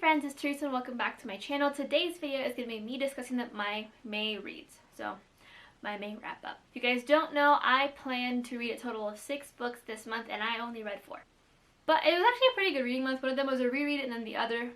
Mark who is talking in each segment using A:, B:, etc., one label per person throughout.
A: friends, it's Teresa and welcome back to my channel. Today's video is going to be me discussing my May reads. So, my May wrap up. If you guys don't know, I plan to read a total of 6 books this month and I only read 4. But it was actually a pretty good reading month. One of them was a reread and then the other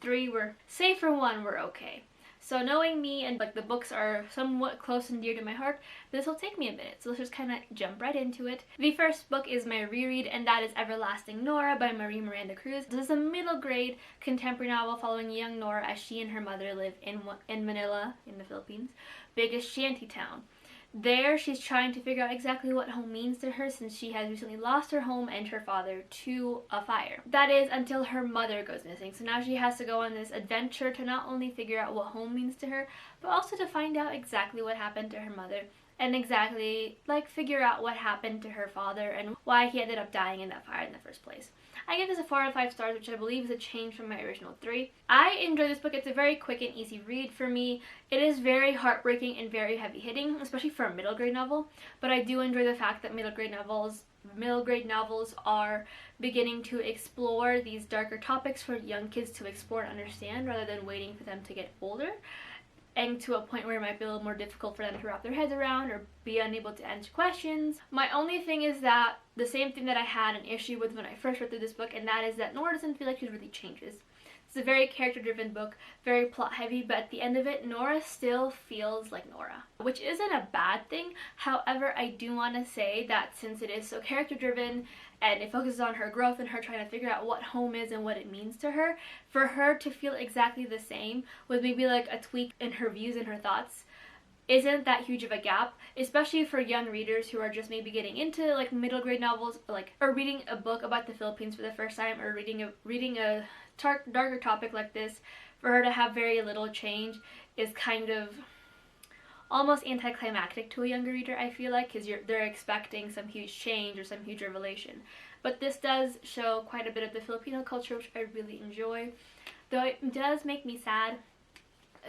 A: 3 were, save for one, were okay. So knowing me and like the books are somewhat close and dear to my heart, this will take me a minute. So let's just kind of jump right into it. The first book is my reread and that is Everlasting Nora by Marie Miranda Cruz. This is a middle grade contemporary novel following young Nora as she and her mother live in Manila, in the Philippines, biggest shanty town. There, she's trying to figure out exactly what home means to her since she has recently lost her home and her father to a fire. That is, until her mother goes missing. So now she has to go on this adventure to not only figure out what home means to her, but also to find out exactly what happened to her mother and exactly, figure out what happened to her father and why he ended up dying in that fire in the first place. I give this a 4 out of 5 stars, which I believe is a change from my original 3. I enjoy this book. It's a very quick and easy read for me. It is very heartbreaking and very heavy-hitting, especially for a middle grade novel, but I do enjoy the fact that middle grade novels are beginning to explore these darker topics for young kids to explore and understand rather than waiting for them to get older and to a point where it might be a little more difficult for them to wrap their heads around or be unable to answer questions. My only thing is that the same thing that I had an issue with when I first read through this book, and that is that Nora doesn't feel like she really changes. It's a very character-driven book, very plot-heavy, but at the end of it, Nora still feels like Nora, which isn't a bad thing. However, I do want to say that since it is so character-driven and it focuses on her growth and her trying to figure out what home is and what it means to her, for her to feel exactly the same with maybe like a tweak in her views and her thoughts isn't that huge of a gap, especially for young readers who are just maybe getting into like middle grade novels, or reading a book about the Philippines for the first time, or reading a darker topic like this. For her to have very little change is kind of almost anticlimactic to a younger reader, I feel like, because they're expecting some huge change or some huge revelation. But this does show quite a bit of the Filipino culture, which I really enjoy. Though it does make me sad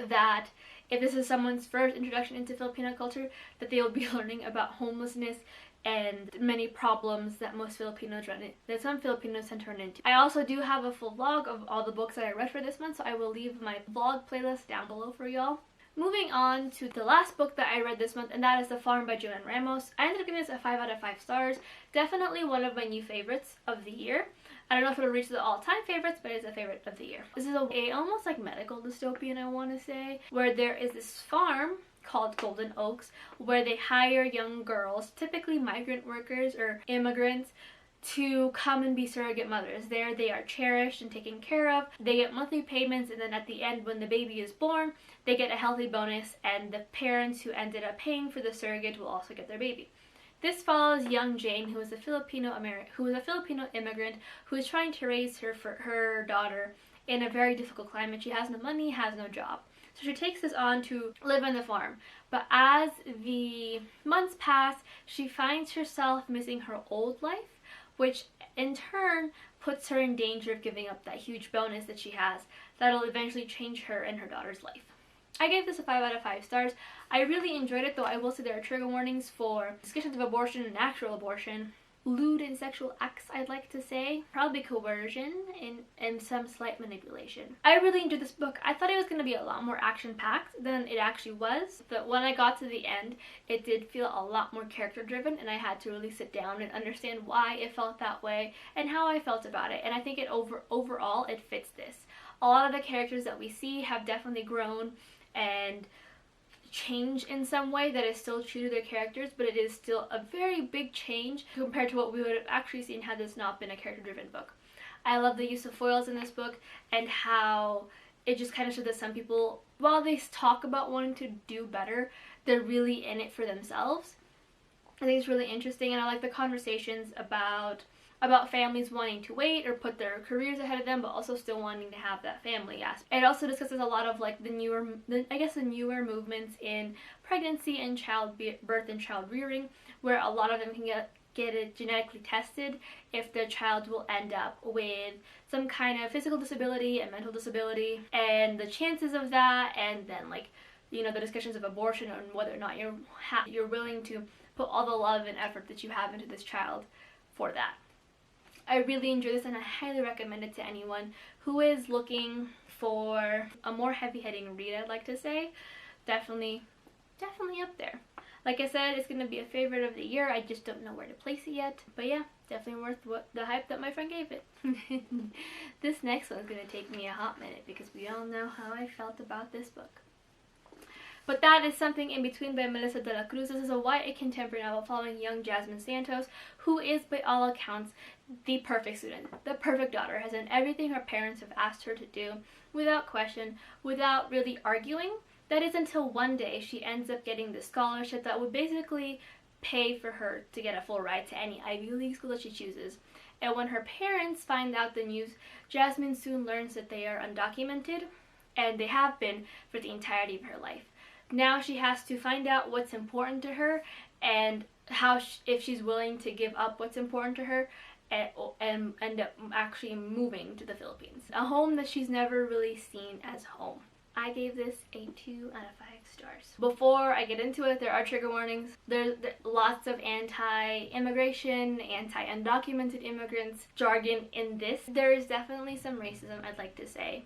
A: that if this is someone's first introduction into Filipino culture, that they will be learning about homelessness and many problems that some Filipinos tend to run into. I also do have a full vlog of all the books that I read for this month, so I will leave my vlog playlist down below for y'all. Moving on to the last book that I read this month, and that is The Farm by Joanne Ramos. I ended up giving this a 5 out of 5 stars. Definitely one of my new favorites of the year. I don't know if it'll reach the all-time favorites, but it's a favorite of the year. This is a almost like medical dystopian, I want to say, where there is this farm called Golden Oaks where they hire young girls, typically migrant workers or immigrants, to come and be surrogate mothers. There they are cherished and taken care of. They get monthly payments, and then at the end when the baby is born, they get a healthy bonus, and the parents who ended up paying for the surrogate will also get their baby. This follows young Jane, who is a Filipino immigrant who is trying to raise her daughter in a very difficult climate. She has no money, has no job. So she takes this on to live on the farm. But as the months pass, she finds herself missing her old life, which in turn puts her in danger of giving up that huge bonus that she has that'll eventually change her and her daughter's life. I gave this a 5 out of 5 stars. I really enjoyed it, though I will say there are trigger warnings for discussions of abortion and actual abortion, lewd and sexual acts, I'd like to say, probably coercion, and some slight manipulation. I really enjoyed this book. I thought it was going to be a lot more action-packed than it actually was, but when I got to the end, it did feel a lot more character-driven, and I had to really sit down and understand why it felt that way and how I felt about it, and I think overall it fits this. A lot of the characters that we see have definitely grown and change in some way that is still true to their characters, but it is still a very big change compared to what we would have actually seen had this not been a character-driven book. I love the use of foils in this book and how it just kind of showed that some people, while they talk about wanting to do better, they're really in it for themselves. I think it's really interesting, and I like the conversations about families wanting to wait or put their careers ahead of them, but also still wanting to have that family aspect. It also discusses a lot of like the newer movements in pregnancy and childbirth and child rearing, where a lot of them can get it genetically tested if their child will end up with some kind of physical disability and mental disability, and the chances of that, and then the discussions of abortion and whether or not you're willing to put all the love and effort that you have into this child for that. I really enjoy this and I highly recommend it to anyone who is looking for a more heavy-hitting read, I'd like to say. Definitely up there. Like I said, it's going to be a favorite of the year. I just don't know where to place it yet. But yeah, definitely worth the hype that my friend gave it. This next one's going to take me a hot minute because we all know how I felt about this book. But that is Something in Between by Melissa de la Cruz. This is a YA contemporary novel following young Jasmine Santos, who is, by all accounts, the perfect student, the perfect daughter, has done everything her parents have asked her to do, without question, without really arguing. That is until one day she ends up getting this scholarship that would basically pay for her to get a full ride to any Ivy League school that she chooses. And when her parents find out the news, Jasmine soon learns that they are undocumented, and they have been for the entirety of her life. Now she has to find out what's important to her and if she's willing to give up what's important to her and end up actually moving to the Philippines. A home that she's never really seen as home. I gave this a 2 out of 5 stars. Before I get into it, there are trigger warnings. There's lots of anti-immigration, anti-undocumented immigrants jargon in this. There is definitely some racism, I'd like to say.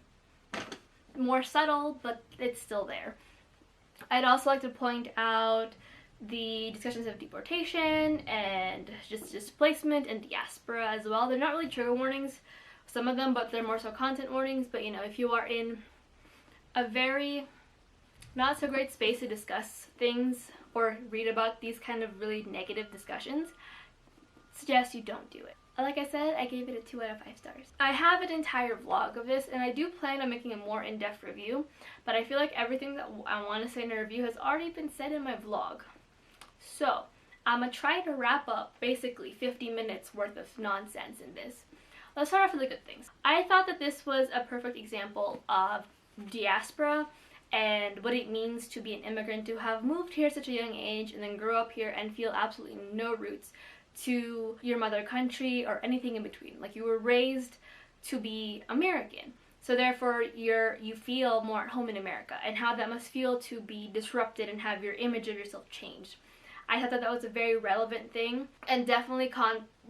A: More subtle, but it's still there. I'd also like to point out the discussions of deportation and just displacement and diaspora as well. They're not really trigger warnings, some of them, but they're more so content warnings. But you know, if you are in a very not so great space to discuss things or read about these kind of really negative discussions, suggest you don't do it. Like I said, I gave it a 2 out of 5 stars. I have an entire vlog of this, and I do plan on making a more in-depth review, but I feel like everything that I want to say in a review has already been said in my vlog. So, I'm going to try to wrap up basically 50 minutes worth of nonsense in this. Let's start off with the good things. I thought that this was a perfect example of diaspora and what it means to be an immigrant, to have moved here at such a young age and then grow up here and feel absolutely no roots to your mother country or anything in between. Like, you were raised to be American, so therefore you feel more at home in America, and how that must feel to be disrupted and have your image of yourself changed. I thought that was a very relevant thing, and definitely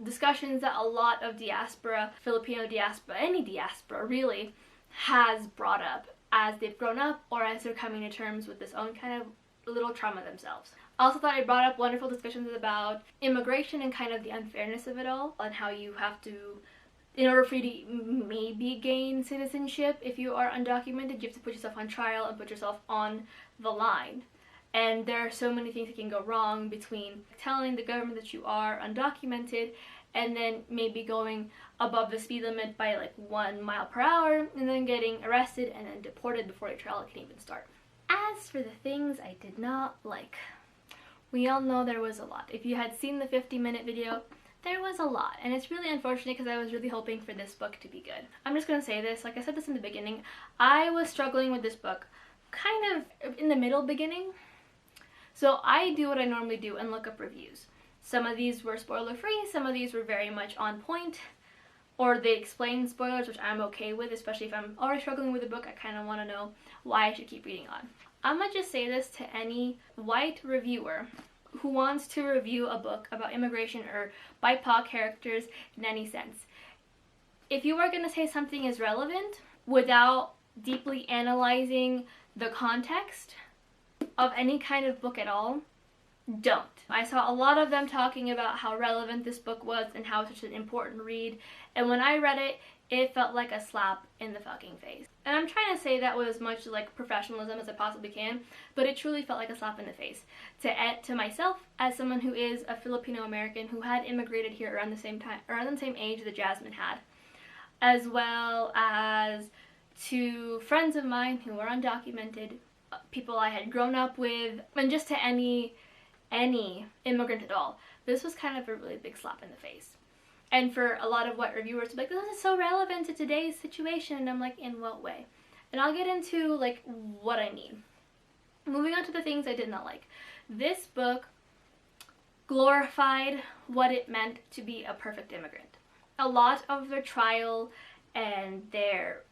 A: discussions that a lot of diaspora, Filipino diaspora, any diaspora really, has brought up as they've grown up or as they're coming to terms with this own kind of little trauma themselves. I also thought I brought up wonderful discussions about immigration and kind of the unfairness of it all, and how you have to, in order for you to maybe gain citizenship if you are undocumented, you have to put yourself on trial and put yourself on the line. And there are so many things that can go wrong between telling the government that you are undocumented and then maybe going above the speed limit by like 1 mile per hour and then getting arrested and then deported before your trial can even start. As for the things I did not like, we all know there was a lot. If you had seen the 50-minute video, there was a lot, and it's really unfortunate because I was really hoping for this book to be good. I'm just going to say this, like I said this in the beginning, I was struggling with this book kind of in the middle beginning. So I do what I normally do and look up reviews. Some of these were spoiler-free, some of these were very much on point, or they explain spoilers, which I'm okay with, especially if I'm already struggling with a book. I kind of want to know why I should keep reading on. I'm going to just say this to any white reviewer who wants to review a book about immigration or BIPOC characters in any sense. If you are going to say something is relevant without deeply analyzing the context of any kind of book at all, don't. I saw a lot of them talking about how relevant this book was and how it's such an important read, and when I read it, it felt like a slap in the fucking face. And I'm trying to say that with as much like professionalism as I possibly can, but it truly felt like a slap in the face. To myself, as someone who is a Filipino American who had immigrated here around the same time, around the same age that Jasmine had, as well as to friends of mine who were undocumented, people I had grown up with, and just to any immigrant at all. This was kind of a really big slap in the face. And for a lot of white reviewers to be like, this is so relevant to today's situation, and I'm like, in what way? And I'll get into like what I mean. Moving on to the things I did not like. This book glorified what it meant to be a perfect immigrant. A lot of their trial and their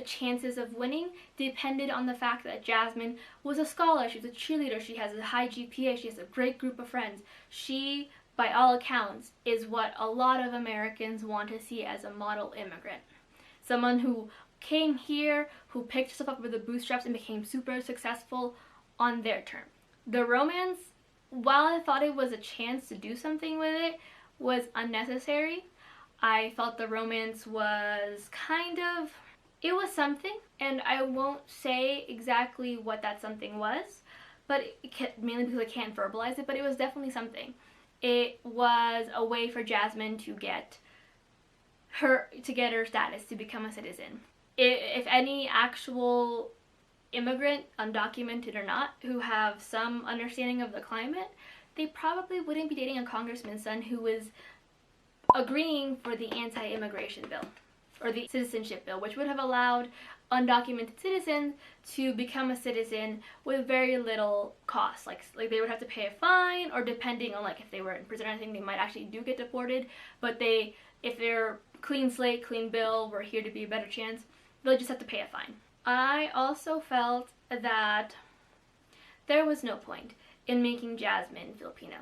A: chances of winning depended on the fact that Jasmine was a scholar, she was a cheerleader, she has a high GPA, she has a great group of friends. She by all accounts, is what a lot of Americans want to see as a model immigrant. Someone who came here, who picked herself up with the bootstraps and became super successful on their terms. The romance, while I thought it was a chance to do something with it, was unnecessary. I felt the romance was it was something, and I won't say exactly what that something was, but mainly because I can't verbalize it, but it was definitely something. It was a way for Jasmine to get her status, to become a citizen. If any actual immigrant, undocumented or not, who have some understanding of the climate, they probably wouldn't be dating a congressman's son who was agreeing for the anti-immigration bill, or the citizenship bill, which would have allowed undocumented citizens to become a citizen with very little cost. Like they would have to pay a fine, or depending on if they were in prison or anything, they might actually do get deported, but if they're clean slate, clean bill, we're here to be a better chance, they'll just have to pay a fine. I also felt that there was no point in making Jasmine Filipino.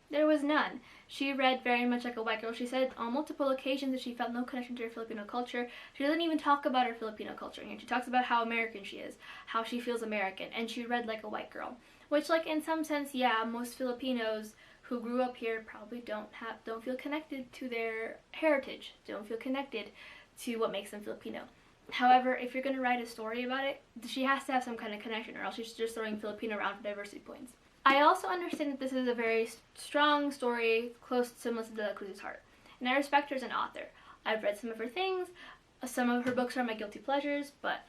A: There was none. She read very much like a white girl. She said on multiple occasions that she felt no connection to her Filipino culture. She doesn't even talk about her Filipino culture here. She talks about how American she is, how she feels American, and she read like a white girl. Which, in some sense, yeah, most Filipinos who grew up here probably don't feel connected to their heritage, don't feel connected to what makes them Filipino. However, if you're going to write a story about it, she has to have some kind of connection, or else she's just throwing Filipino around for diversity points. I also understand that this is a very strong story, close to Melissa de la Cruz's heart, and I respect her as an author. I've read some of her things, some of her books are my guilty pleasures, but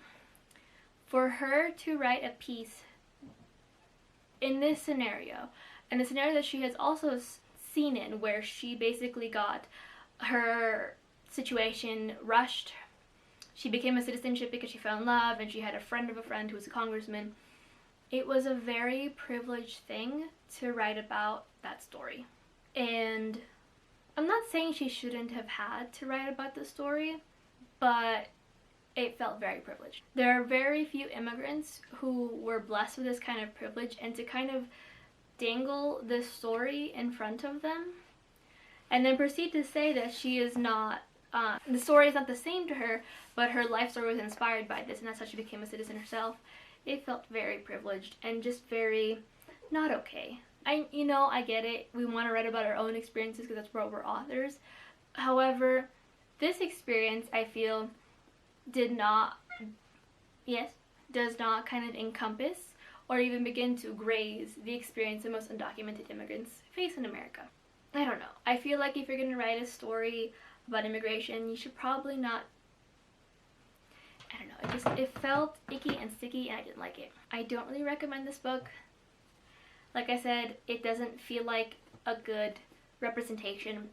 A: for her to write a piece in this scenario, and the scenario that she has also seen in, where she basically got her situation rushed, she became a citizenship because she fell in love, and she had a friend of a friend who was a congressman. It was a very privileged thing to write about that story. And I'm not saying she shouldn't have had to write about the story, but it felt very privileged. There are very few immigrants who were blessed with this kind of privilege, and to kind of dangle this story in front of them and then proceed to say that she is not, the story is not the same to her, but her life story was inspired by this, and that's how she became a citizen herself. It felt very privileged and just very not okay. I get it. We want to write about our own experiences because that's what we're authors. However, this experience, I feel, does not kind of encompass or even begin to graze the experience that most undocumented immigrants face in America. I don't know. I feel like if you're going to write a story about immigration, you should probably not, I don't know, it felt icky and sticky, and I didn't like it. I don't really recommend this book. Like I said, it doesn't feel like a good representation,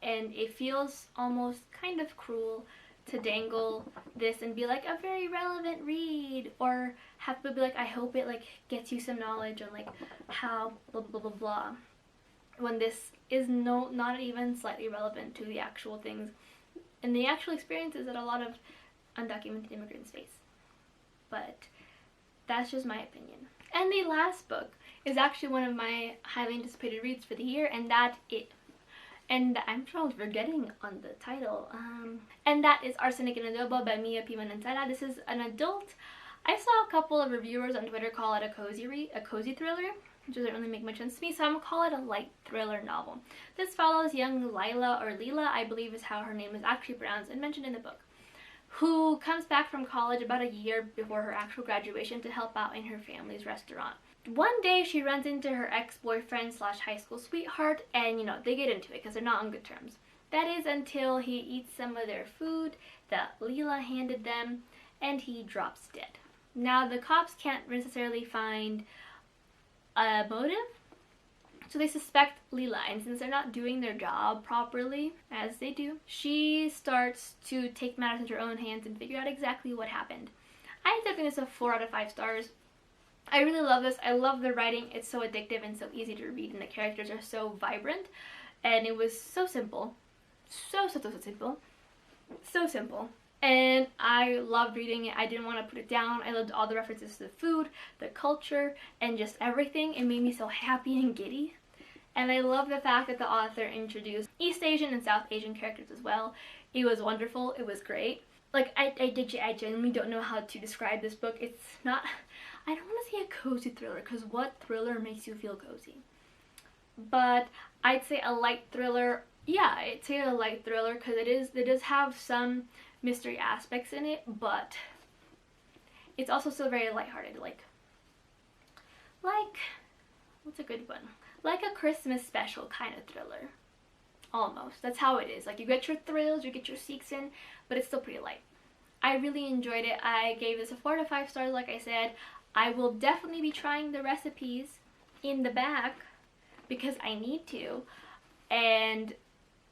A: and it feels almost kind of cruel to dangle this and be like a very relevant read, or have people be like, I hope it gets you some knowledge on how blah blah blah blah, when this is not even slightly relevant to the actual things and the actual experiences that a lot of undocumented immigrants face. But that's just my opinion. And the last book is actually one of my highly anticipated reads for the year, and I'm probably forgetting on the title. And that is Arsenic and Adobo by Mia P. Manansala. This is an adult. I saw a couple of reviewers on Twitter call it a cozy thriller, which doesn't really make much sense to me, so I'm gonna call it a light thriller novel. This follows young Lila, or Leela, I believe is how her name is actually pronounced and mentioned in the book, who comes back from college about a year before her actual graduation to help out in her family's restaurant. One day she runs into her ex-boyfriend / high school sweetheart, and they get into it because they're not on good terms. That is until he eats some of their food that Leela handed them, and he drops dead. Now the cops can't necessarily find a motive, so they suspect Leela, and since they're not doing their job properly, as they do, she starts to take matters into her own hands and figure out exactly what happened. I ended up giving this a 4 out of 5 stars. I really love this. I love the writing. It's so addictive and so easy to read, and the characters are so vibrant, and it was so simple. So simple. So simple. And I loved reading it. I didn't want to put it down. I loved all the references to the food, the culture, and just everything. It made me so happy and giddy. And I love the fact that the author introduced East Asian and South Asian characters as well. It was wonderful. It was great. Like, I genuinely don't know how to describe this book. It's not, I don't want to say a cozy thriller, because what thriller makes you feel cozy? But I'd say a light thriller. Yeah, I'd say a light thriller, because it does have some mystery aspects in it, but it's also still very lighthearted. Like, what's a good one? Like a Christmas special kind of thriller. Almost. That's how it is. Like, you get your thrills, you get your seeks in, but it's still pretty light. I really enjoyed it. I gave this a 4 to 5 stars, like I said. I will definitely be trying the recipes in the back because I need to, and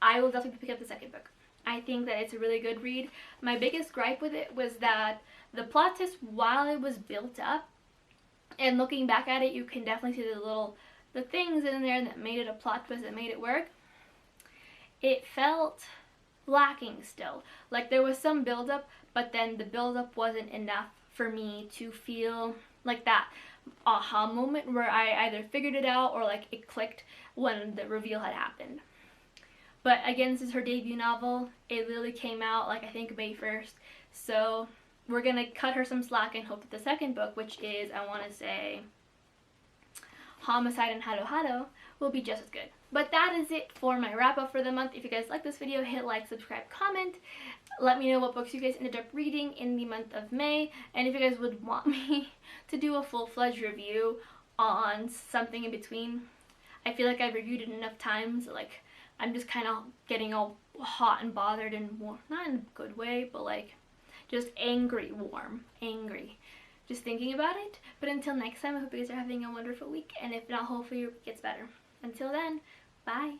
A: I will definitely pick up the second book. I think that it's a really good read. My biggest gripe with it was that the plot twist, while it was built up, and looking back at it, you can definitely see the things in there that made it a plot twist that made it work. It felt lacking still. Like, there was some build-up, but then the build-up wasn't enough for me to feel like that aha moment where I either figured it out or like it clicked when the reveal had happened. But again, this is her debut novel. It literally came out, like, I think May 1st. So we're gonna cut her some slack and hope that the second book, which is, I want to say, Homicide and Hado Hado, will be just as good. But that is it for my wrap up for the month. If you guys like this video, hit like, subscribe, comment. Let me know what books you guys ended up reading in the month of May, and if you guys would want me to do a full-fledged review on something in between. I feel like I've reviewed it enough times, like, I'm just kind of getting all hot and bothered and warm. Not in a good way, but like, just angry, warm, angry. Just thinking about it. But until next time, I hope you guys are having a wonderful week, and if not, hopefully your week gets better. Until then, bye!